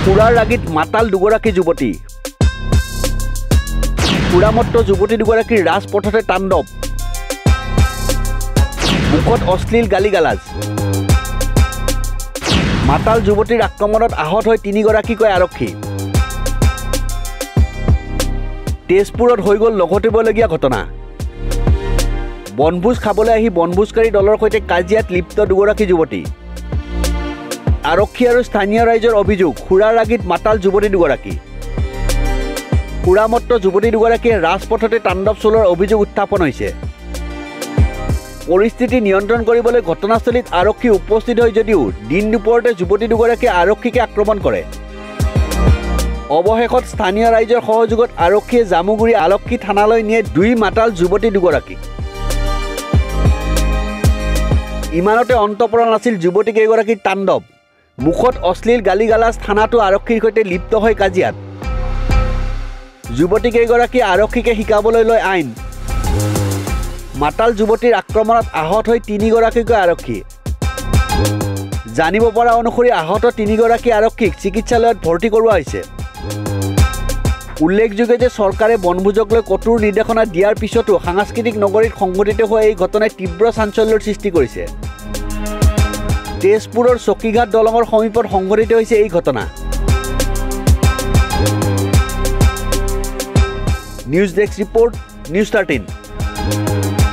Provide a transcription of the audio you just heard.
সুৰাৰ ৰাগীত মাতাল দুগৰাকী যুৱতী সুৰামত্ত যুৱতী দুগৰাকীৰ ৰাজপথতে তাণ্ডৱ মুখত অশ্লীল গালিগালাজ মাতাল যুৱতীৰ আক্ৰমণত আহত হৈ 3গৰাকীকৈ আৰক্ষী তেজপুৰত হৈ গ'ল লগতিবলগীয়া ঘটনা বনভোজ খাবলৈ আহি বনভোজকাৰী দলৰ সৈতে কাজিয়াত লিপ্ত দুগৰাকী যুৱতী আৰক্ষী আৰু স্থানীয় ৰাইজৰ অভিযোগ সুৰাৰ ৰাগীত মাতাল যুৱতী দুগৰাকী সুৰামত্ত যুৱতী দুগৰাকীয়ে ৰাজপথতে তাণ্ডৱ চলোৱাৰ অভিযোগ উত্থাপন হৈছে পৰিস্থিতি নিয়ন্ত্ৰণ কৰিবলৈ ঘটনাস্থলীত আৰক্ষী উপস্থিত হয় যদিও দিন দুপৰতে যুৱতী দুগৰাকীয়ে আৰক্ষীকে আক্ৰমণ কৰে অৱশেষত স্থানীয় ৰাইজৰ সহযোগত আৰক্ষীয়ে জামুগুৰি আৰক্ষী থানালৈ নিয়ে 2 মাতাল যুৱতী দুগৰাকী ইমানতে অন্ত পৰা নাছিল যুৱতী কেইগৰাকীৰ তাণ্ডৱ মুখত অশ্লীল গালিগালাজ থানাটো আৰক্ষীৰ সৈতে লিপ্ত হৈ কাজিয়াত যুৱতী কেইগৰাকী আৰক্ষীকে শিকাবলৈ লৈ আইন মাতাল যুৱতীৰ আক্ৰমণত আহত হৈ 3গৰাকীকৈ আৰক্ষী জানিব পৰা অনুসৰি আহত 3গৰাকী আৰক্ষীক চিকিৎসালয়ত ভৰ্তি কৰোৱা হৈছে উল্লেখযোগ্য যে চৰকাৰে বনভোজক লৈ কঠোৰ নিৰ্দেশনা দিয়াৰ পিছতো সাংস্কৃতিক নগৰীত সংঘটিত হোৱা এই ঘটনাই তীব্ৰ চাঞ্চল্যৰ সৃষ্টি কৰিছে তেজপুৰৰ চকীঘাট দলঙৰ সমীপত সংঘটিত হৈছে এই ঘটনা নিউজ ডেস্ক ৰিপৰ্ট নিউজ 13